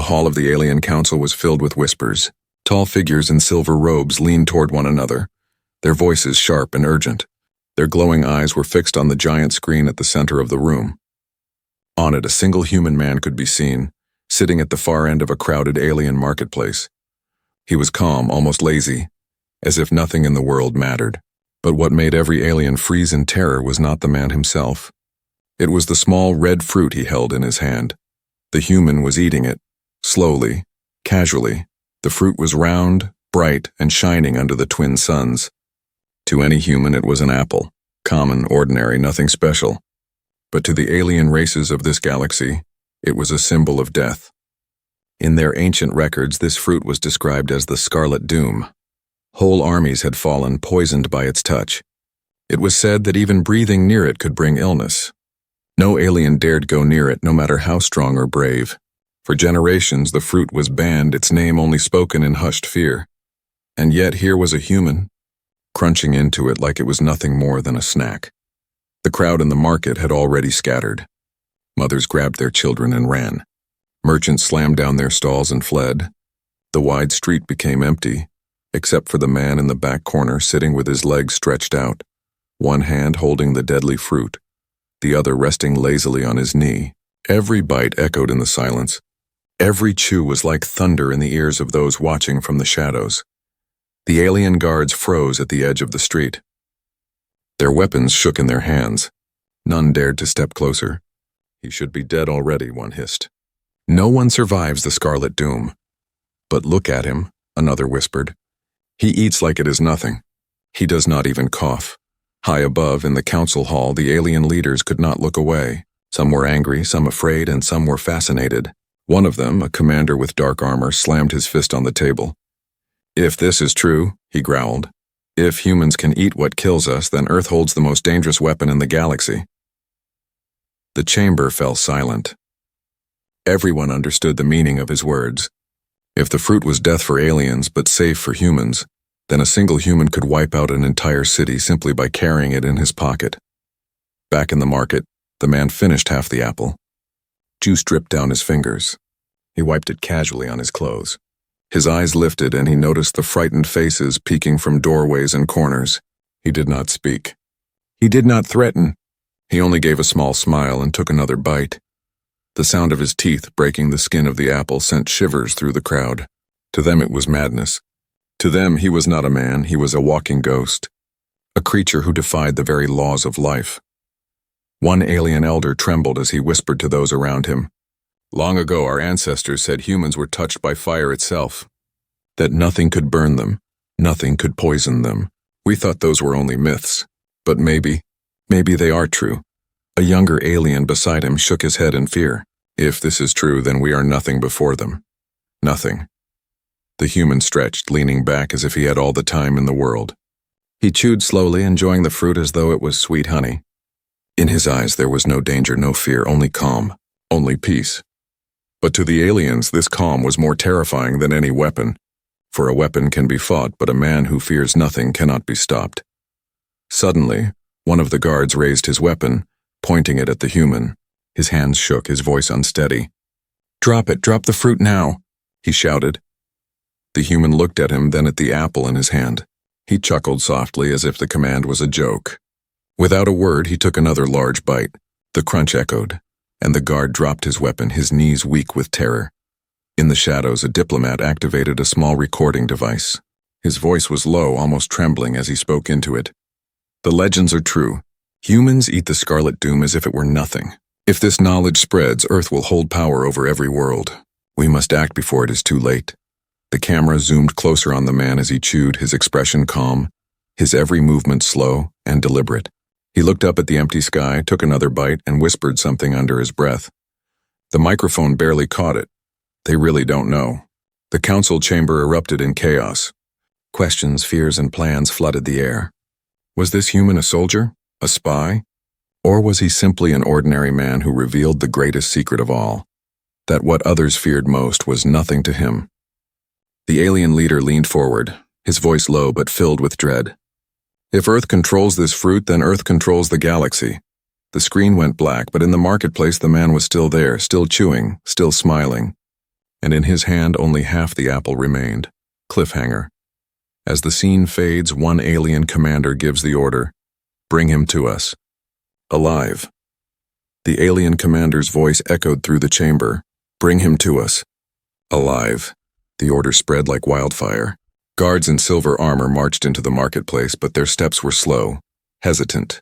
The hall of the alien council was filled with whispers. Tall figures in silver robes leaned toward one another, their voices sharp and urgent. Their glowing eyes were fixed on the giant screen at the center of the room. On it, a single human man could be seen, sitting at the far end of a crowded alien marketplace. He was calm, almost lazy, as if nothing in the world mattered. But what made every alien freeze in terror was not the man himself. It was the small red fruit he held in his hand. The human was eating it, slowly, casually. The fruit was round, bright, and shining under the twin suns. To any human it was an apple, common, ordinary, nothing special. But to the alien races of this galaxy, it was a symbol of death. In their ancient records, this fruit was described as the Scarlet Doom. Whole armies had fallen, poisoned by its touch. It was said that even breathing near it could bring illness. No alien dared go near it, no matter how strong or brave. For generations, the fruit was banned, its name only spoken in hushed fear. And yet here was a human, crunching into it like it was nothing more than a snack. The crowd in the market had already scattered. Mothers grabbed their children and ran. Merchants slammed down their stalls and fled. The wide street became empty, except for the man in the back corner sitting with his legs stretched out, one hand holding the deadly fruit, the other resting lazily on his knee. Every bite echoed in the silence. Every chew was like thunder in the ears of those watching from the shadows. The alien guards froze at the edge of the street. Their weapons shook in their hands. None dared to step closer. He should be dead already, one hissed. No one survives the Scarlet Doom. But look at him, another whispered. He eats like it is nothing. He does not even cough. High above, in the council hall, the alien leaders could not look away. Some were angry, some afraid, and some were fascinated. One of them, a commander with dark armor, slammed his fist on the table. If this is true, he growled, if humans can eat what kills us, then Earth holds the most dangerous weapon in the galaxy. The chamber fell silent. Everyone understood the meaning of his words. If the fruit was death for aliens but safe for humans, then a single human could wipe out an entire city simply by carrying it in his pocket. Back in the market, the man finished half the apple. Juice dripped down his fingers. He wiped it casually on his clothes. His eyes lifted and he noticed the frightened faces peeking from doorways and corners. He did not speak. He did not threaten. He only gave a small smile and took another bite. The sound of his teeth breaking the skin of the apple sent shivers through the crowd. To them it was madness. To them he was not a man, he was a walking ghost. A creature who defied the very laws of life. One alien elder trembled as he whispered to those around him. Long ago our ancestors said humans were touched by fire itself. That nothing could burn them, nothing could poison them. We thought those were only myths. But maybe they are true. A younger alien beside him shook his head in fear. If this is true, then we are nothing before them. Nothing. The human stretched, leaning back as if he had all the time in the world. He chewed slowly, enjoying the fruit as though it was sweet honey. In his eyes there was no danger, no fear, only calm, only peace. But to the aliens, this calm was more terrifying than any weapon. For a weapon can be fought, but a man who fears nothing cannot be stopped. Suddenly, one of the guards raised his weapon, pointing it at the human. His hands shook, his voice unsteady. Drop it, drop the fruit now, he shouted. The human looked at him, then at the apple in his hand. He chuckled softly as if the command was a joke. Without a word, he took another large bite. The crunch echoed, and the guard dropped his weapon, his knees weak with terror. In the shadows, a diplomat activated a small recording device. His voice was low, almost trembling as he spoke into it. The legends are true. Humans eat the Scarlet Doom as if it were nothing. If this knowledge spreads, Earth will hold power over every world. We must act before it is too late. The camera zoomed closer on the man as he chewed, his expression calm, his every movement slow and deliberate. He looked up at the empty sky, took another bite, and whispered something under his breath. The microphone barely caught it. They really don't know. The council chamber erupted in chaos. Questions, fears, and plans flooded the air. Was this human a soldier? A spy? Or was he simply an ordinary man who revealed the greatest secret of all? That what others feared most was nothing to him. The alien leader leaned forward, his voice low but filled with dread. If Earth controls this fruit, then Earth controls the galaxy. The screen went black, but in the marketplace the man was still there, still chewing, still smiling. and in his hand only half the apple remained. Cliffhanger. As the scene fades, one alien commander gives the order, "Bring him to us. Alive." The alien commander's voice echoed through the chamber. "Bring him to us. Alive." The order spread like wildfire. Guards in silver armor marched into the marketplace, but their steps were slow, hesitant.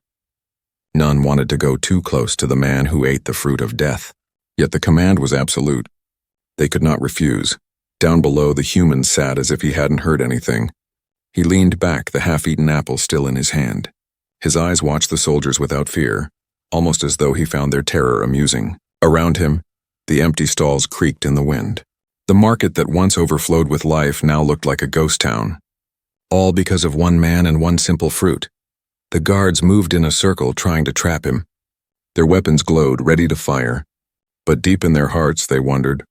None wanted to go too close to the man who ate the fruit of death. Yet the command was absolute. They could not refuse. Down below, the human sat as if he hadn't heard anything. He leaned back, the half-eaten apple still in his hand. His eyes watched the soldiers without fear, almost as though he found their terror amusing. Around him, the empty stalls creaked in the wind. The market that once overflowed with life now looked like a ghost town. All because of one man and one simple fruit. The guards moved in a circle trying to trap him. Their weapons glowed, ready to fire. But deep in their hearts, they wondered,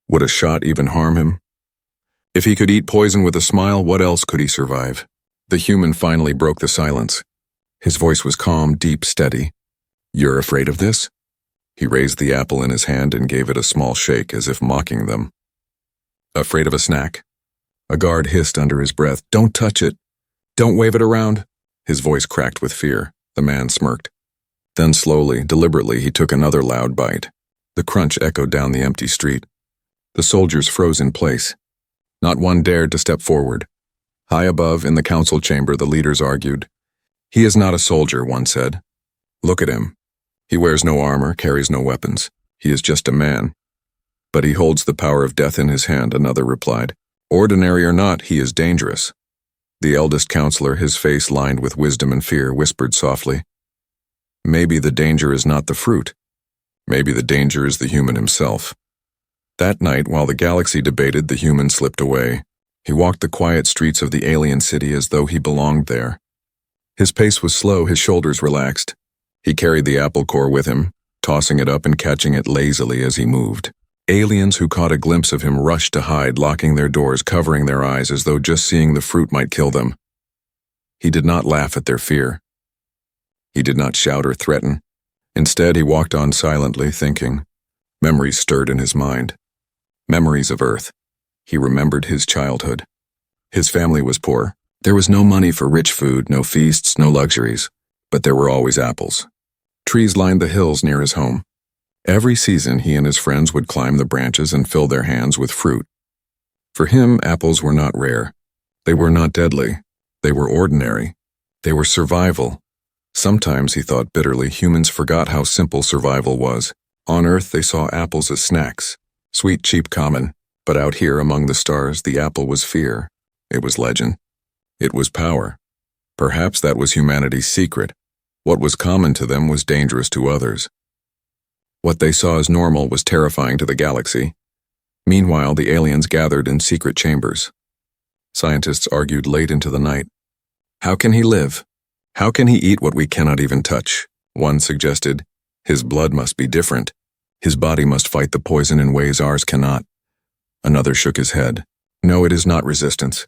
would a shot even harm him? If he could eat poison with a smile, what else could he survive? The human finally broke the silence. His voice was calm, deep, steady. "You're afraid of this?" He raised the apple in his hand and gave it a small shake, as if mocking them. "Afraid of a snack?" A guard hissed under his breath, "Don't touch it. Don't wave it around." His voice cracked with fear. The man smirked. Then slowly, deliberately, he took another loud bite. The crunch echoed down the empty street. The soldiers froze in place. Not one dared to step forward. High above, in the council chamber, the leaders argued. "He is not a soldier," one said. "Look at him. He wears no armor, carries no weapons. He is just a man." "But he holds the power of death in his hand," another replied. "Ordinary or not, he is dangerous." The eldest counselor, his face lined with wisdom and fear, whispered softly, "Maybe the danger is not the fruit. Maybe the danger is the human himself." That night, while the galaxy debated, the human slipped away. He walked the quiet streets of the alien city as though he belonged there. His pace was slow, his shoulders relaxed. He carried the apple core with him, tossing it up and catching it lazily as he moved. Aliens who caught a glimpse of him rushed to hide, locking their doors, covering their eyes as though just seeing the fruit might kill them. He did not laugh at their fear. He did not shout or threaten. Instead, he walked on silently, thinking. Memories stirred in his mind. Memories of Earth. He remembered his childhood. His family was poor. There was no money for rich food, no feasts, no luxuries. But there were always apples. Trees lined the hills near his home. Every season, he and his friends would climb the branches and fill their hands with fruit. For him, apples were not rare. They were not deadly. They were ordinary. They were survival. Sometimes, he thought bitterly, humans forgot how simple survival was. On Earth, they saw apples as snacks. Sweet, cheap, common. But out here among the stars, the apple was fear. It was legend. It was power. Perhaps that was humanity's secret. What was common to them was dangerous to others. What they saw as normal was terrifying to the galaxy. Meanwhile, the aliens gathered in secret chambers. Scientists argued late into the night. How can he live? How can he eat what we cannot even touch? One suggested, his blood must be different. His body must fight the poison in ways ours cannot. Another shook his head. No, it is not resistance.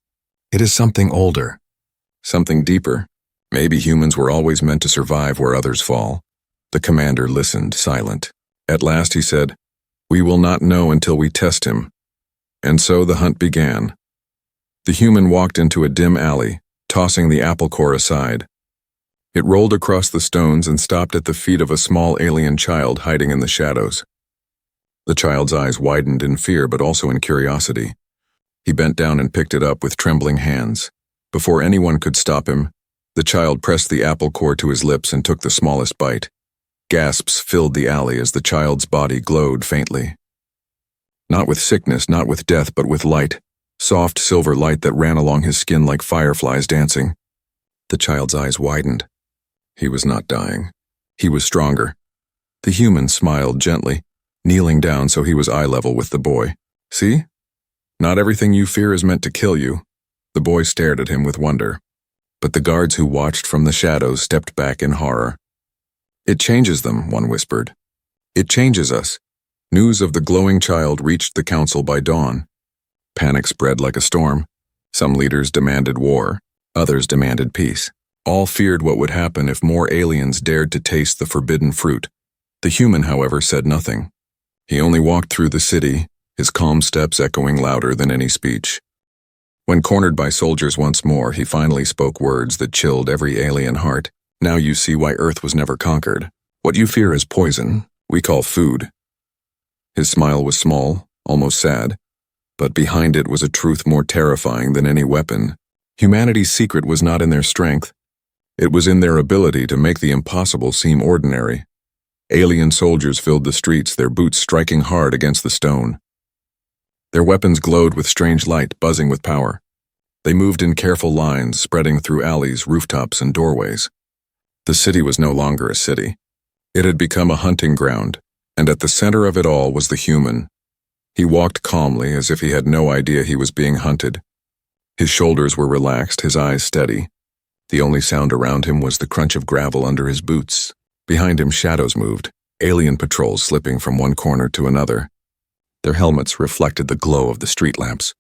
It is something older. Something deeper. Maybe humans were always meant to survive where others fall. The commander listened, silent. At last he said, "We will not know until we test him." And so the hunt began. The human walked into a dim alley, tossing the apple core aside. It rolled across the stones and stopped at the feet of a small alien child hiding in the shadows. The child's eyes widened in fear but also in curiosity. He bent down and picked it up with trembling hands. Before anyone could stop him, the child pressed the apple core to his lips and took the smallest bite. Gasps filled the alley as the child's body glowed faintly. Not with sickness, not with death, but with light. Soft silver light that ran along his skin like fireflies dancing. The child's eyes widened. He was not dying. He was stronger. The human smiled gently, kneeling down so he was eye level with the boy. See? Not everything you fear is meant to kill you. The boy stared at him with wonder. But the guards who watched from the shadows stepped back in horror. It changes them, one whispered. It changes us. News of the glowing child reached the council by dawn. Panic spread like a storm. Some leaders demanded war. Others demanded peace. All feared what would happen if more aliens dared to taste the forbidden fruit. The human, however, said nothing. He only walked through the city, his calm steps echoing louder than any speech. When cornered by soldiers once more, he finally spoke words that chilled every alien heart. "Now you see why Earth was never conquered. What you fear is poison, we call food." His smile was small, almost sad, but behind it was a truth more terrifying than any weapon. Humanity's secret was not in their strength. It was in their ability to make the impossible seem ordinary. Alien soldiers filled the streets, their boots striking hard against the stone. Their weapons glowed with strange light, buzzing with power. They moved in careful lines, spreading through alleys, rooftops, and doorways. The city was no longer a city. It had become a hunting ground, and at the center of it all was the human. He walked calmly, as if he had no idea he was being hunted. His shoulders were relaxed, his eyes steady. The only sound around him was the crunch of gravel under his boots. Behind him, shadows moved, alien patrols slipping from one corner to another. Their helmets reflected the glow of the street lamps.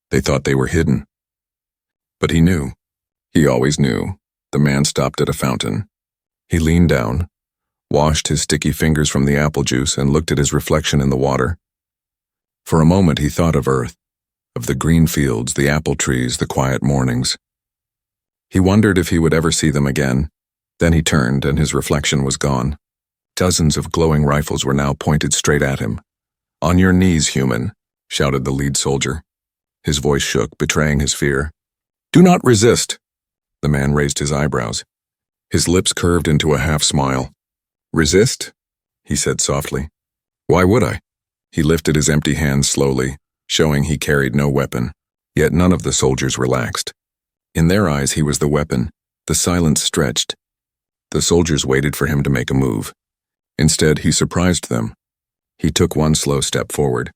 They thought they were hidden. But he knew. He always knew. The man stopped at a fountain. He leaned down, washed his sticky fingers from the apple juice, and looked at his reflection in the water. For a moment he thought of Earth, of the green fields, the apple trees, the quiet mornings. He wondered if he would ever see them again. Then he turned, and his reflection was gone. Dozens of glowing rifles were now pointed straight at him. "On your knees, human," shouted the lead soldier. His voice shook, betraying his fear. "Do not resist." The man raised his eyebrows. His lips curved into a half-smile. "Resist?" he said softly. "Why would I?" He lifted his empty hands slowly, showing he carried no weapon. Yet none of the soldiers relaxed. In their eyes he was the weapon. The silence stretched. The soldiers waited for him to make a move. Instead, he surprised them. He took one slow step forward.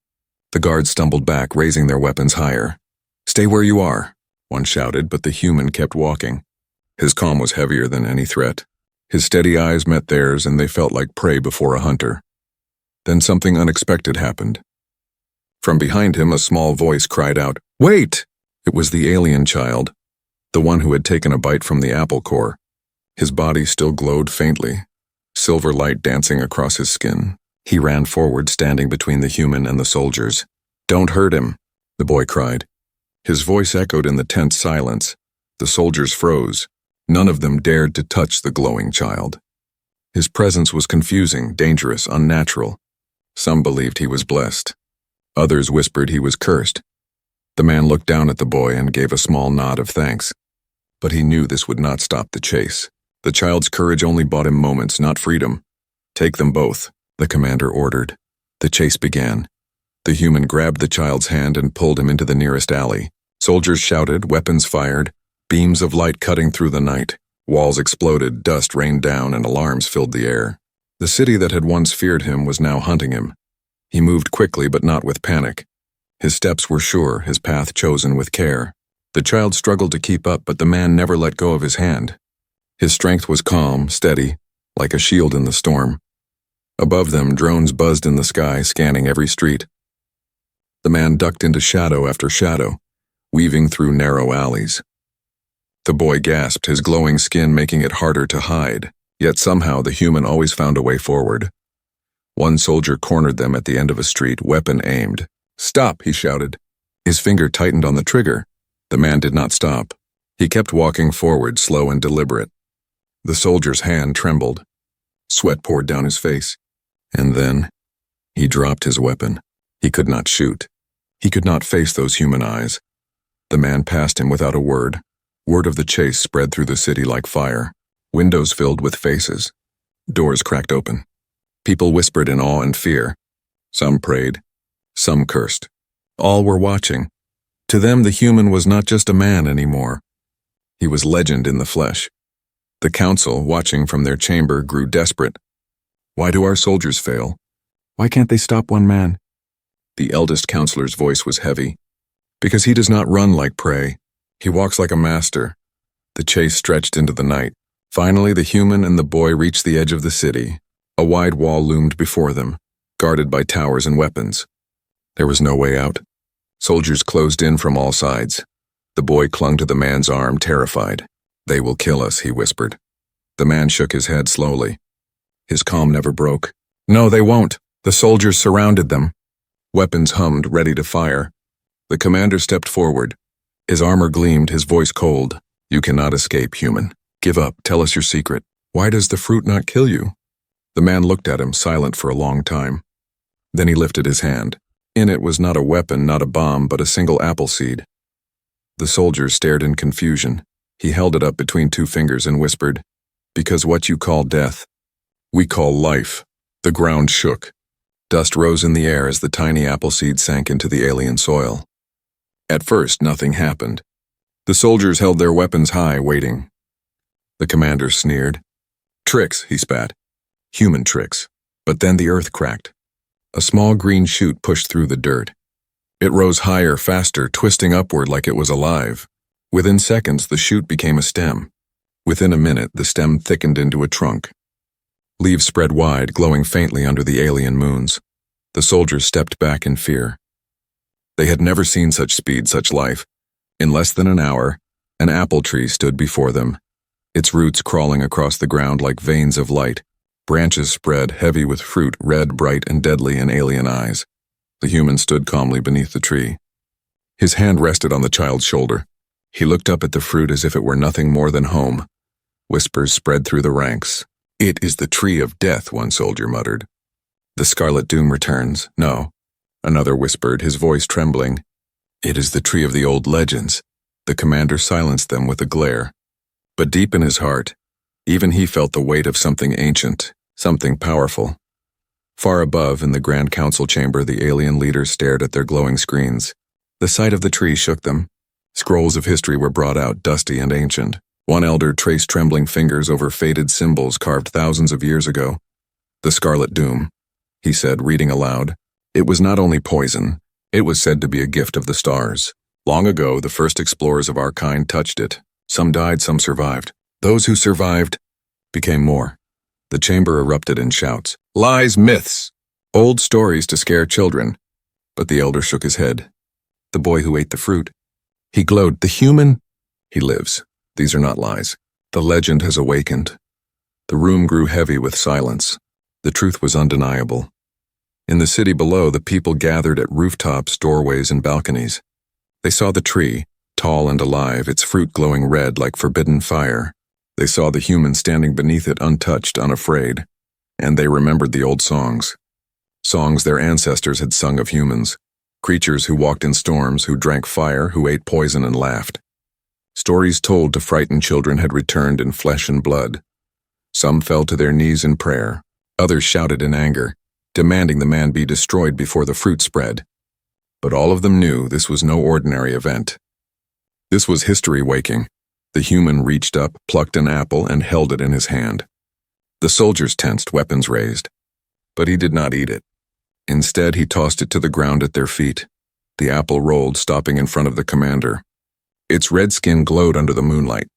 The guards stumbled back, raising their weapons higher. "Stay where you are," one shouted, but the human kept walking. His calm was heavier than any threat. His steady eyes met theirs, and they felt like prey before a hunter. Then something unexpected happened. From behind him, a small voice cried out, "Wait!" It was the alien child, the one who had taken a bite from the apple core. His body still glowed faintly, silver light dancing across his skin. He ran forward, standing between the human and the soldiers. "Don't hurt him," the boy cried. His voice echoed in the tense silence. The soldiers froze. None of them dared to touch the glowing child. His presence was confusing, dangerous, unnatural. Some believed he was blessed. Others whispered he was cursed. The man looked down at the boy and gave a small nod of thanks. But he knew this would not stop the chase. The child's courage only bought him moments, not freedom. "Take them both," the commander ordered. The chase began. The human grabbed the child's hand and pulled him into the nearest alley. Soldiers shouted, weapons fired, beams of light cutting through the night. Walls exploded, dust rained down, and alarms filled the air. The city that had once feared him was now hunting him. He moved quickly, but not with panic. His steps were sure, his path chosen with care. The child struggled to keep up, but the man never let go of his hand. His strength was calm, steady, like a shield in the storm. Above them, drones buzzed in the sky, scanning every street. The man ducked into shadow after shadow, weaving through narrow alleys. The boy gasped, his glowing skin making it harder to hide. Yet somehow the human always found a way forward. One soldier cornered them at the end of a street, weapon aimed. "Stop!" he shouted. His finger tightened on the trigger. The man did not stop. He kept walking forward, slow and deliberate. The soldier's hand trembled. Sweat poured down his face. And then he dropped his weapon. He could not shoot. He could not face those human eyes. The man passed him without a word. Word of the chase spread through the city like fire. Windows filled with faces. Doors cracked open. People whispered in awe and fear. Some prayed. Some cursed. All were watching. To them, the human was not just a man anymore. He was legend in the flesh. The council, watching from their chamber, grew desperate. Why do our soldiers fail? Why can't they stop one man? The eldest counselor's voice was heavy. Because he does not run like prey. He walks like a master. The chase stretched into the night. Finally, the human and the boy reached the edge of the city. A wide wall loomed before them, guarded by towers and weapons. There was no way out. Soldiers closed in from all sides. The boy clung to the man's arm, terrified. "They will kill us," he whispered. The man shook his head slowly. His calm never broke. "No, they won't." The soldiers surrounded them. Weapons hummed, ready to fire. The commander stepped forward. His armor gleamed, his voice cold. You cannot escape, human. Give up, tell us your secret. Why does the fruit not kill you? The man looked at him, silent for a long time. Then he lifted his hand. In it was not a weapon, not a bomb, but a single apple seed. The soldier stared in confusion. He held it up between two fingers and whispered, "Because what you call death, we call life." The ground shook. Dust rose in the air as the tiny apple seed sank into the alien soil. At first, nothing happened. The soldiers held their weapons high, waiting. The commander sneered. "Tricks," he spat. "Human tricks." But then the earth cracked. A small green shoot pushed through the dirt. It rose higher, faster, twisting upward like it was alive. Within seconds, the shoot became a stem. Within a minute, the stem thickened into a trunk. Leaves spread wide, glowing faintly under the alien moons. The soldiers stepped back in fear. They had never seen such speed, such life. In less than an hour, an apple tree stood before them, its roots crawling across the ground like veins of light. Branches spread, heavy with fruit, red, bright, and deadly in alien eyes. The human stood calmly beneath the tree. His hand rested on the child's shoulder. He looked up at the fruit as if it were nothing more than home. Whispers spread through the ranks. "It is the tree of death," one soldier muttered. "The scarlet doom returns." "No," another whispered, his voice trembling. "It is the tree of the old legends." The commander silenced them with a glare. But deep in his heart, even he felt the weight of something ancient, something powerful. Far above, in the Grand Council chamber, the alien leaders stared at their glowing screens. The sight of the tree shook them. Scrolls of history were brought out, dusty and ancient. One elder traced trembling fingers over faded symbols carved thousands of years ago. "The Scarlet Doom," he said, reading aloud. "It was not only poison, it was said to be a gift of the stars. Long ago, the first explorers of our kind touched it. Some died, some survived. Those who survived became more." The chamber erupted in shouts. "Lies, myths, old stories to scare children." But the elder shook his head. "The boy who ate the fruit." He glowed. "The human? He lives. These are not lies. The legend has awakened." The room grew heavy with silence. The truth was undeniable. In the city below, the people gathered at rooftops, doorways, and balconies. They saw the tree, tall and alive, its fruit glowing red like forbidden fire. They saw the human standing beneath it, untouched, unafraid. And they remembered the old songs. Songs their ancestors had sung of humans. Creatures who walked in storms, who drank fire, who ate poison and laughed. Stories told to frighten children had returned in flesh and blood. Some fell to their knees in prayer. Others shouted in anger, demanding the man be destroyed before the fruit spread. But all of them knew this was no ordinary event. This was history waking. The human reached up, plucked an apple, and held it in his hand. The soldiers tensed, weapons raised. But he did not eat it. Instead, he tossed it to the ground at their feet. The apple rolled, stopping in front of the commander. Its red skin glowed under the moonlight.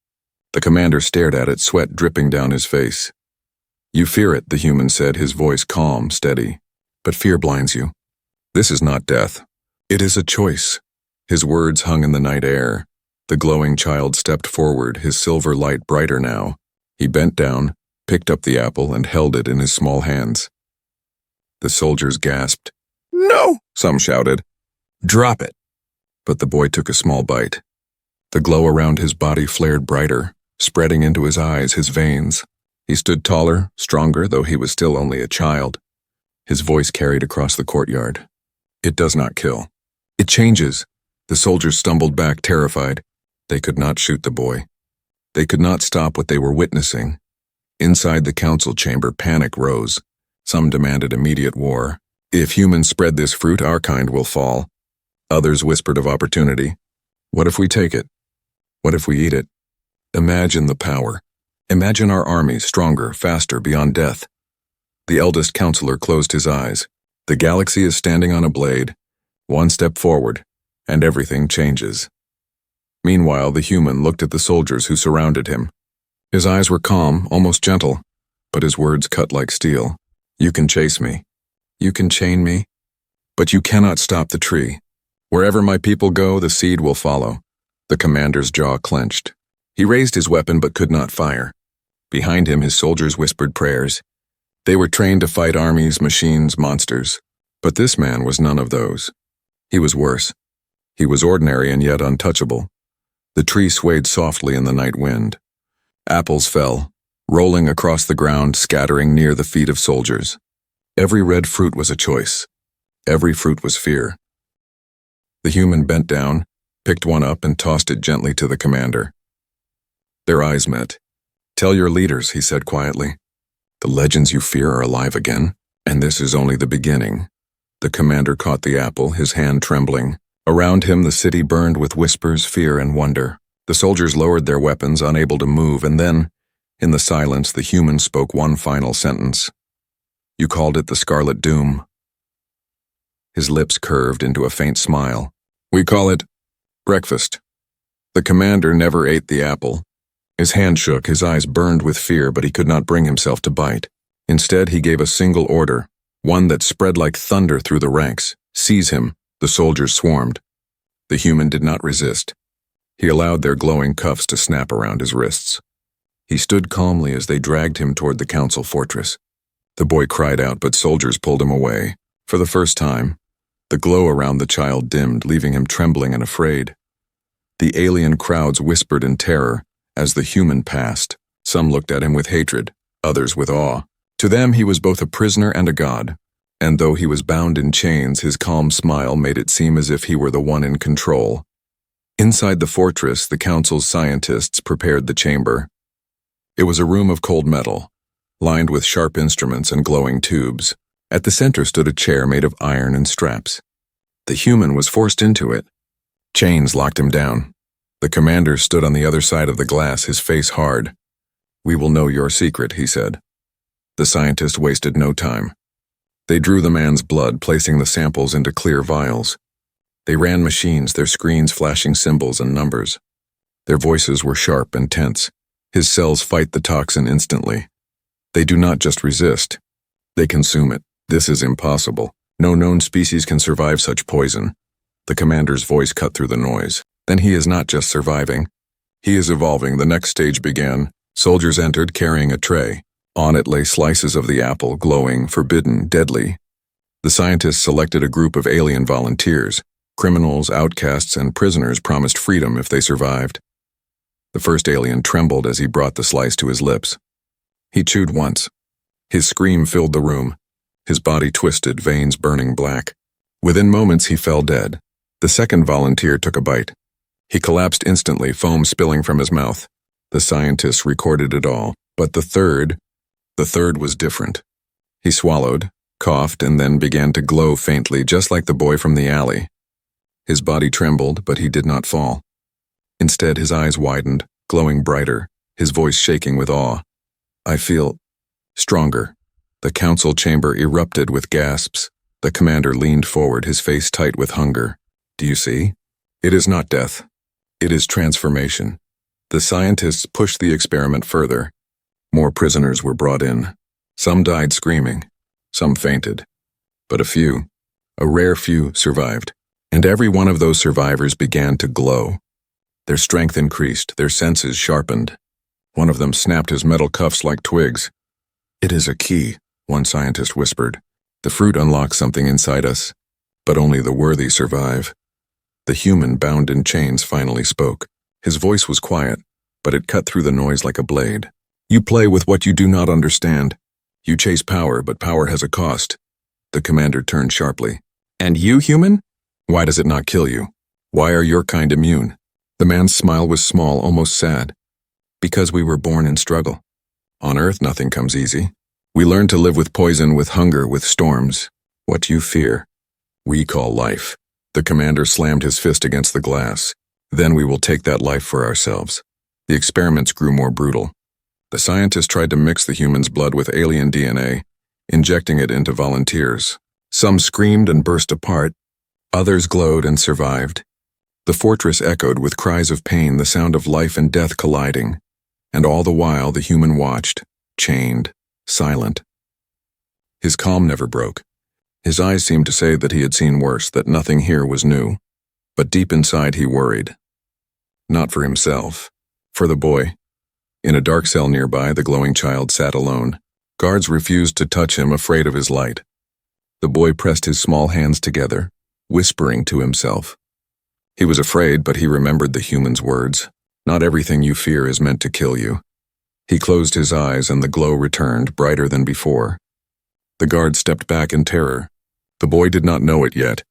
The commander stared at it, sweat dripping down his face. "You fear it," the human said, his voice calm, steady. "But fear blinds you. This is not death. It is a choice." His words hung in the night air. The glowing child stepped forward, his silver light brighter now. He bent down, picked up the apple, and held it in his small hands. The soldiers gasped. "No!" some shouted. "Drop it!" But the boy took a small bite. The glow around his body flared brighter, spreading into his eyes, his veins. He stood taller, stronger, though he was still only a child. His voice carried across the courtyard. "It does not kill. It changes." The soldiers stumbled back, terrified. They could not shoot the boy. They could not stop what they were witnessing. Inside the council chamber, panic rose. Some demanded immediate war. "If humans spread this fruit, our kind will fall." Others whispered of opportunity. "What if we take it? What if we eat it? Imagine the power. Imagine our armies, stronger, faster, beyond death." The eldest counselor closed his eyes. The galaxy is standing on a blade. One step forward, and everything changes. Meanwhile, the human looked at the soldiers who surrounded him. His eyes were calm, almost gentle, but his words cut like steel. "You can chase me. You can chain me. But you cannot stop the tree. Wherever my people go, the seed will follow." The commander's jaw clenched. He raised his weapon but could not fire. Behind him, his soldiers whispered prayers. They were trained to fight armies, machines, monsters. But this man was none of those. He was worse. He was ordinary and yet untouchable. The tree swayed softly in the night wind. Apples fell, rolling across the ground, scattering near the feet of soldiers. Every red fruit was a choice. Every fruit was fear. The human bent down, picked one up, and tossed it gently to the commander. Their eyes met. "Tell your leaders," he said quietly. "The legends you fear are alive again, and this is only the beginning." The commander caught the apple, his hand trembling. Around him the city burned with whispers, fear, and wonder. The soldiers lowered their weapons, unable to move, and then, in the silence, the human spoke one final sentence. "You called it the Scarlet Doom." His lips curved into a faint smile. "We call it breakfast." The commander never ate the apple. His hand shook, his eyes burned with fear, but he could not bring himself to bite. Instead, he gave a single order, one that spread like thunder through the ranks. "Seize him." The soldiers swarmed. The human did not resist. He allowed their glowing cuffs to snap around his wrists. He stood calmly as they dragged him toward the council fortress. The boy cried out, but soldiers pulled him away. For the first time, the glow around the child dimmed, leaving him trembling and afraid. The alien crowds whispered in terror as the human passed. Some looked at him with hatred, others with awe. To them, he was both a prisoner and a god. And though he was bound in chains, his calm smile made it seem as if he were the one in control. Inside the fortress, the council's scientists prepared the chamber. It was a room of cold metal, lined with sharp instruments and glowing tubes. At the center stood a chair made of iron and straps. The human was forced into it. Chains locked him down. The commander stood on the other side of the glass, his face hard. "We will know your secret," he said. The scientist wasted no time. They drew the man's blood, placing the samples into clear vials. They ran machines, their screens flashing symbols and numbers. Their voices were sharp and tense. His cells fight the toxin instantly. They do not just resist. They consume it. This is impossible. No known species can survive such poison. The commander's voice cut through the noise. Then he is not just surviving. He is evolving. The next stage began. Soldiers entered, carrying a tray. On it lay slices of the apple, glowing, forbidden, deadly. The scientists selected a group of alien volunteers. Criminals, outcasts, and prisoners promised freedom if they survived. The first alien trembled as he brought the slice to his lips. He chewed once. His scream filled the room. His body twisted, veins burning black. Within moments, he fell dead. The second volunteer took a bite. He collapsed instantly, foam spilling from his mouth. The scientists recorded it all. But the third was different. He swallowed, coughed, and then began to glow faintly, just like the boy from the alley. His body trembled, but he did not fall. Instead, his eyes widened, glowing brighter, his voice shaking with awe. "I feel stronger." The council chamber erupted with gasps. The commander leaned forward, his face tight with hunger. "Do you see? It is not death. It is transformation." The scientists pushed the experiment further. More prisoners were brought in. Some died screaming. Some fainted. But a rare few, survived. And every one of those survivors began to glow. Their strength increased, their senses sharpened. One of them snapped his metal cuffs like twigs. "It is a key," one scientist whispered. "The fruit unlocks something inside us, but only the worthy survive." The human bound in chains finally spoke. His voice was quiet, but it cut through the noise like a blade. "You play with what you do not understand. You chase power, but power has a cost." The commander turned sharply. "And you, human? Why does it not kill you? Why are your kind immune?" The man's smile was small, almost sad. "Because we were born in struggle. On Earth, nothing comes easy. We learn to live with poison, with hunger, with storms. What you fear, we call life." The commander slammed his fist against the glass. "Then we will take that life for ourselves." The experiments grew more brutal. The scientists tried to mix the human's blood with alien DNA, injecting it into volunteers. Some screamed and burst apart. Others glowed and survived. The fortress echoed with cries of pain, the sound of life and death colliding. And all the while, the human watched, chained, silent. His calm never broke. His eyes seemed to say that he had seen worse, that nothing here was new. But deep inside, he worried. Not for himself, for the boy. In a dark cell nearby, the glowing child sat alone. Guards refused to touch him, afraid of his light. The boy pressed his small hands together, whispering to himself. He was afraid, but he remembered the human's words. Not everything you fear is meant to kill you. He closed his eyes and the glow returned, brighter than before. The guard stepped back in terror. The boy did not know it yet,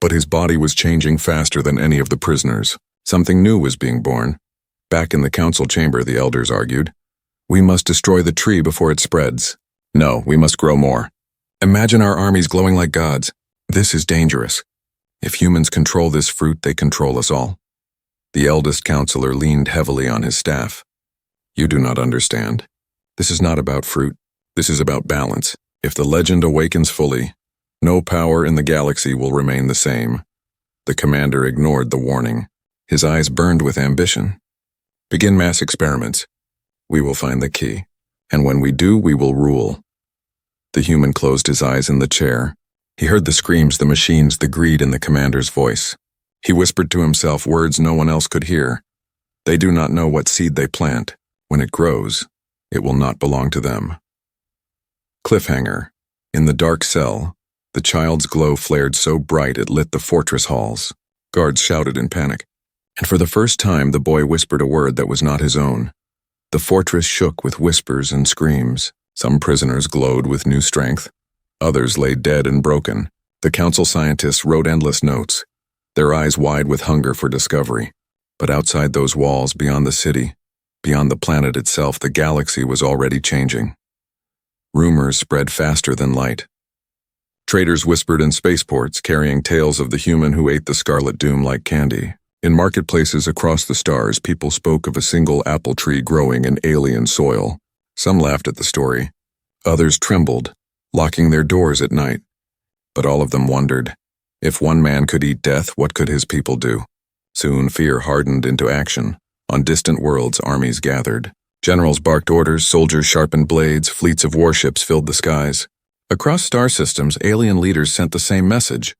but his body was changing faster than any of the prisoners. Something new was being born. Back in the council chamber, the elders argued. We must destroy the tree before it spreads. No, we must grow more. Imagine our armies glowing like gods. This is dangerous. If humans control this fruit, they control us all. The eldest counselor leaned heavily on his staff. You do not understand. This is not about fruit. This is about balance. If the legend awakens fully, no power in the galaxy will remain the same. The commander ignored the warning. His eyes burned with ambition. Begin mass experiments. We will find the key. And when we do, we will rule. The human closed his eyes in the chair. He heard the screams, the machines, the greed in the commander's voice. He whispered to himself words no one else could hear. They do not know what seed they plant. When it grows, it will not belong to them. Cliffhanger. In the dark cell, the child's glow flared so bright it lit the fortress halls. Guards shouted in panic. And for the first time, the boy whispered a word that was not his own. The fortress shook with whispers and screams. Some prisoners glowed with new strength. Others lay dead and broken. The council scientists wrote endless notes, their eyes wide with hunger for discovery. But outside those walls, beyond the city, beyond the planet itself, the galaxy was already changing. Rumors spread faster than light. Traders whispered in spaceports, carrying tales of the human who ate the scarlet doom like candy. In marketplaces across the stars, people spoke of a single apple tree growing in alien soil. Some laughed at the story. Others trembled, locking their doors at night. But all of them wondered, if one man could eat death, what could his people do? Soon fear hardened into action. On distant worlds, armies gathered. Generals barked orders, soldiers sharpened blades, fleets of warships filled the skies. Across star systems, alien leaders sent the same message.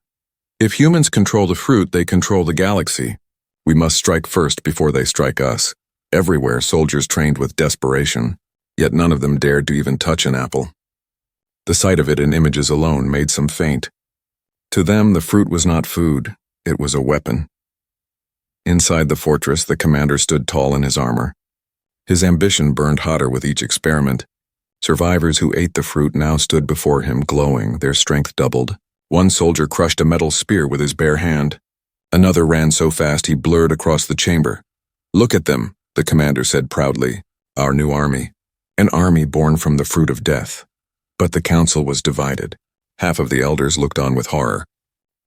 If humans control the fruit, they control the galaxy. We must strike first before they strike us. Everywhere, soldiers trained with desperation, yet none of them dared to even touch an apple. The sight of it in images alone made some faint. To them, the fruit was not food, it was a weapon. Inside the fortress, the commander stood tall in his armor. His ambition burned hotter with each experiment. Survivors who ate the fruit now stood before him, glowing, their strength doubled. One soldier crushed a metal spear with his bare hand. Another ran so fast he blurred across the chamber. Look at them, the commander said proudly. Our new army. An army born from the fruit of death. But the council was divided. Half of the elders looked on with horror.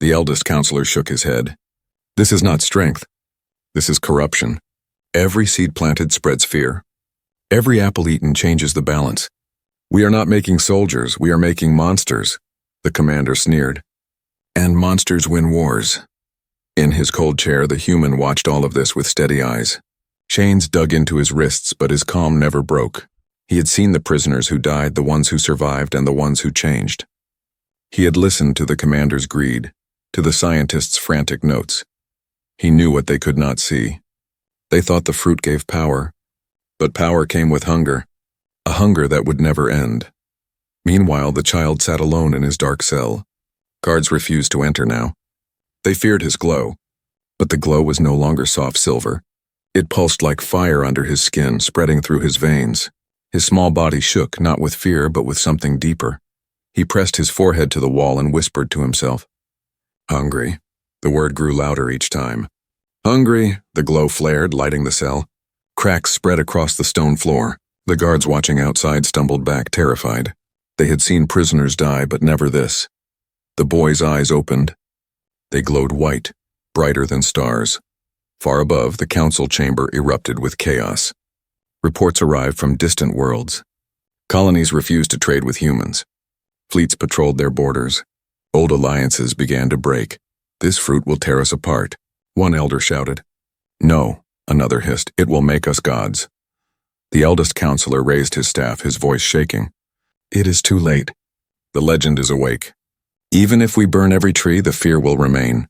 The eldest counselor shook his head. This is not strength. This is corruption. Every seed planted spreads fear. Every apple eaten changes the balance. We are not making soldiers, we are making monsters, the commander sneered. And monsters win wars. In his cold chair, the human watched all of this with steady eyes. Chains dug into his wrists, but his calm never broke. He had seen the prisoners who died, the ones who survived, and the ones who changed. He had listened to the commander's greed, to the scientists' frantic notes. He knew what they could not see. They thought the fruit gave power, but power came with hunger, a hunger that would never end. Meanwhile, the child sat alone in his dark cell. Guards refused to enter now. They feared his glow, but the glow was no longer soft silver. It pulsed like fire under his skin, spreading through his veins. His small body shook, not with fear, but with something deeper. He pressed his forehead to the wall and whispered to himself. Hungry. The word grew louder each time. Hungry, the glow flared, lighting the cell. Cracks spread across the stone floor. The guards watching outside stumbled back, terrified. They had seen prisoners die, but never this. The boy's eyes opened. They glowed white, brighter than stars. Far above, the council chamber erupted with chaos. Reports arrived from distant worlds. Colonies refused to trade with humans. Fleets patrolled their borders. Old alliances began to break. This fruit will tear us apart, one elder shouted. No, another hissed, it will make us gods. The eldest counselor raised his staff, his voice shaking. It is too late. The legend is awake. Even if we burn every tree, the fear will remain.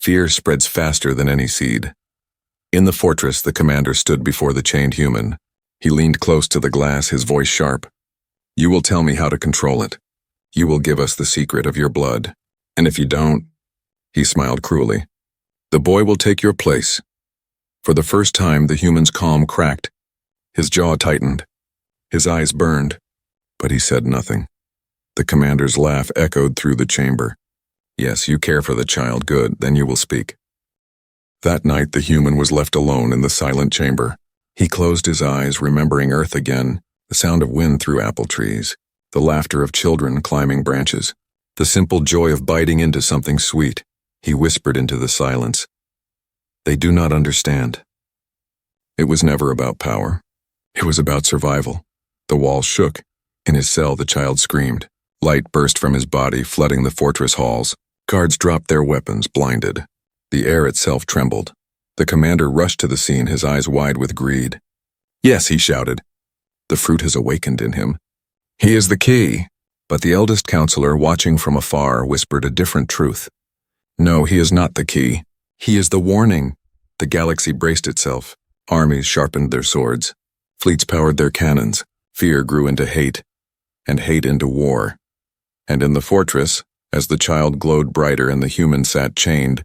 Fear spreads faster than any seed. In the fortress, the commander stood before the chained human. He leaned close to the glass, his voice sharp. You will tell me how to control it. You will give us the secret of your blood. And if you don't, he smiled cruelly, the boy will take your place. For the first time, the human's calm cracked. His jaw tightened. His eyes burned. But he said nothing. The commander's laugh echoed through the chamber. Yes, you care for the child, good, then you will speak. That night, the human was left alone in the silent chamber. He closed his eyes, remembering Earth again, the sound of wind through apple trees, the laughter of children climbing branches, the simple joy of biting into something sweet. He whispered into the silence. They do not understand. It was never about power. It was about survival. The walls shook. In his cell, the child screamed. Light burst from his body, flooding the fortress halls. Guards dropped their weapons, blinded. The air itself trembled. The commander rushed to the scene, his eyes wide with greed. Yes, he shouted. The fruit has awakened in him. He is the key. But the eldest counselor, watching from afar, whispered a different truth. No, he is not the key. He is the warning. The galaxy braced itself. Armies sharpened their swords. Fleets powered their cannons. Fear grew into hate, and hate into war. And in the fortress, as the child glowed brighter and the human sat chained,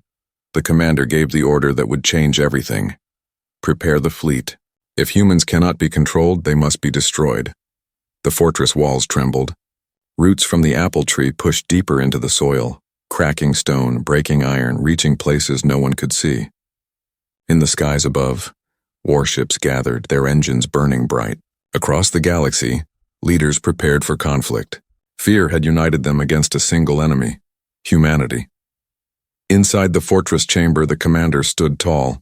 the commander gave the order that would change everything. Prepare the fleet. If humans cannot be controlled, they must be destroyed. The fortress walls trembled. Roots from the apple tree pushed deeper into the soil, cracking stone, breaking iron, reaching places no one could see. In the skies above, warships gathered, their engines burning bright. Across the galaxy, leaders prepared for conflict. Fear had united them against a single enemy, humanity. Inside the fortress chamber, the commander stood tall.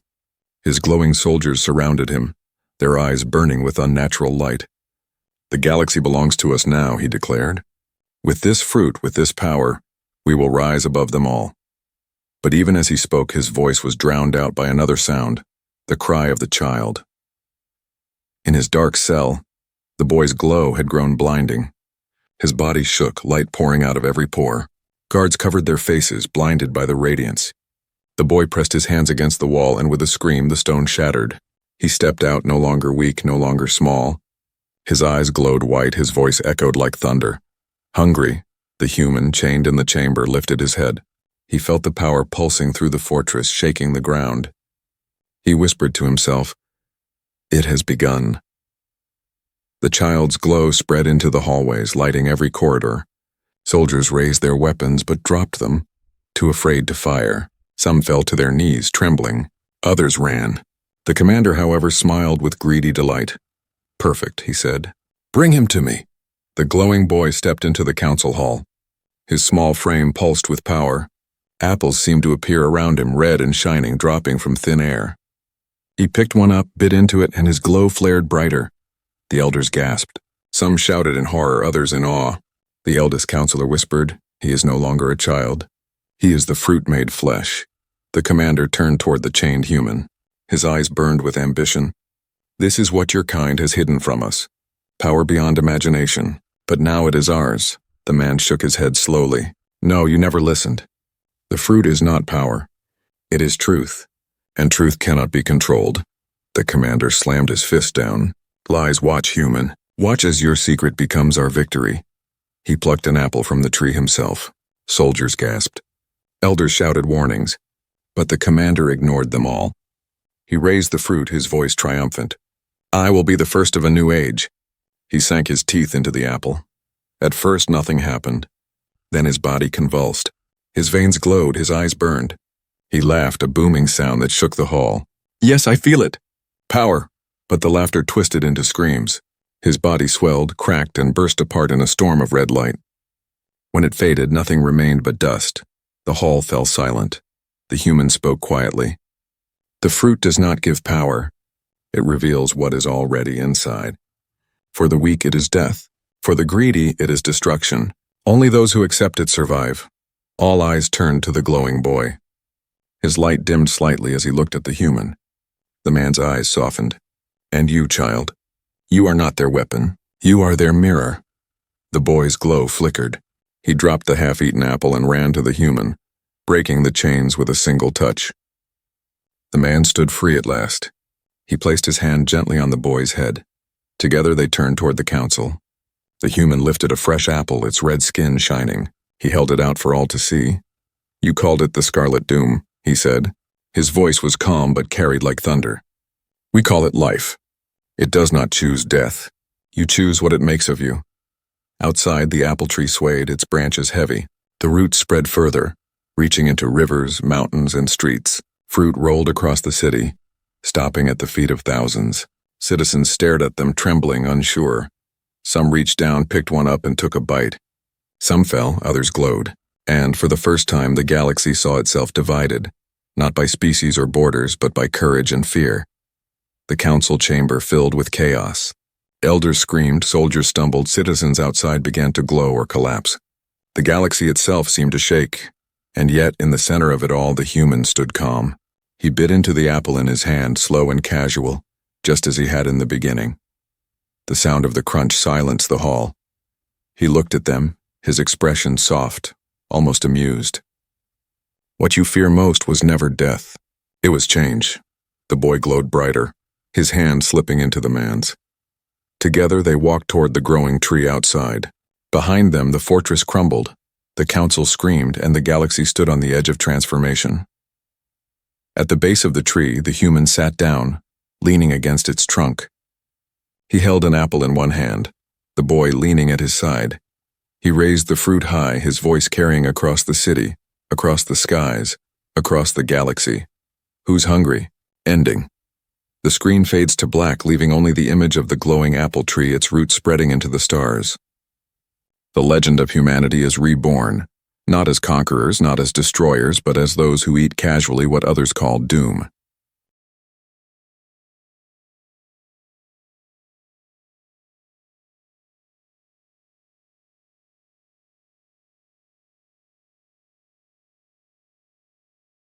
His glowing soldiers surrounded him, their eyes burning with unnatural light. The galaxy belongs to us now, he declared. With this fruit, with this power, we will rise above them all. But even as he spoke, his voice was drowned out by another sound, the cry of the child. In his dark cell, the boy's glow had grown blinding. His body shook, light pouring out of every pore. Guards covered their faces, blinded by the radiance. The boy pressed his hands against the wall, and with a scream, the stone shattered. He stepped out, no longer weak, no longer small. His eyes glowed white, his voice echoed like thunder. Hungry, the human, chained in the chamber, lifted his head. He felt the power pulsing through the fortress, shaking the ground. He whispered to himself, "It has begun." The child's glow spread into the hallways, lighting every corridor. Soldiers raised their weapons but dropped them, too afraid to fire. Some fell to their knees, trembling. Others ran. The commander, however, smiled with greedy delight. "Perfect," he said. "Bring him to me." The glowing boy stepped into the council hall. His small frame pulsed with power. Apples seemed to appear around him, red and shining, dropping from thin air. He picked one up, bit into it, and his glow flared brighter. The elders gasped. Some shouted in horror, others in awe. The eldest counselor whispered, "He is no longer a child. He is the fruit made flesh." The commander turned toward the chained human. His eyes burned with ambition. "This is what your kind has hidden from us. Power beyond imagination. But now it is ours." The man shook his head slowly. "No, you never listened. The fruit is not power. It is truth. And truth cannot be controlled." The commander slammed his fist down. "Lies, watch, human. Watch as your secret becomes our victory." He plucked an apple from the tree himself. Soldiers gasped. Elders shouted warnings. But the commander ignored them all. He raised the fruit, his voice triumphant. "I will be the first of a new age." He sank his teeth into the apple. At first, nothing happened. Then his body convulsed. His veins glowed, his eyes burned. He laughed, a booming sound that shook the hall. "Yes, I feel it. Power." But the laughter twisted into screams. His body swelled, cracked, and burst apart in a storm of red light. When it faded, nothing remained but dust. The hall fell silent. The human spoke quietly. "The fruit does not give power. It reveals what is already inside. For the weak it is death. For the greedy it is destruction. Only those who accept it survive." All eyes turned to the glowing boy. His light dimmed slightly as he looked at the human. The man's eyes softened. "And you, child, you are not their weapon. You are their mirror." The boy's glow flickered. He dropped the half-eaten apple and ran to the human, breaking the chains with a single touch. The man stood free at last. He placed his hand gently on the boy's head. Together they turned toward the council. The human lifted a fresh apple, its red skin shining. He held it out for all to see. "You called it the Scarlet Doom," he said. His voice was calm but carried like thunder. "We call it life. It does not choose death. You choose what it makes of you." Outside, the apple tree swayed, its branches heavy. The roots spread further, reaching into rivers, mountains, and streets. Fruit rolled across the city, stopping at the feet of thousands. Citizens stared at them, trembling, unsure. Some reached down, picked one up, and took a bite. Some fell, others glowed. And for the first time, the galaxy saw itself divided, not by species or borders, but by courage and fear. The council chamber filled with chaos. Elders screamed, soldiers stumbled, citizens outside began to glow or collapse. The galaxy itself seemed to shake, and yet in the center of it all the human stood calm. He bit into the apple in his hand, slow and casual, just as he had in the beginning. The sound of the crunch silenced the hall. He looked at them, his expression soft, almost amused. "What you fear most was never death. It was change." The boy glowed brighter, his hand slipping into the man's. Together they walked toward the growing tree outside. Behind them the fortress crumbled, the council screamed, and the galaxy stood on the edge of transformation. At the base of the tree, the human sat down, leaning against its trunk. He held an apple in one hand, the boy leaning at his side. He raised the fruit high, his voice carrying across the city, across the skies, across the galaxy. "Who's hungry?" Ending. The screen fades to black, leaving only the image of the glowing apple tree, its roots spreading into the stars. The legend of humanity is reborn, not as conquerors, not as destroyers, but as those who eat casually what others call doom.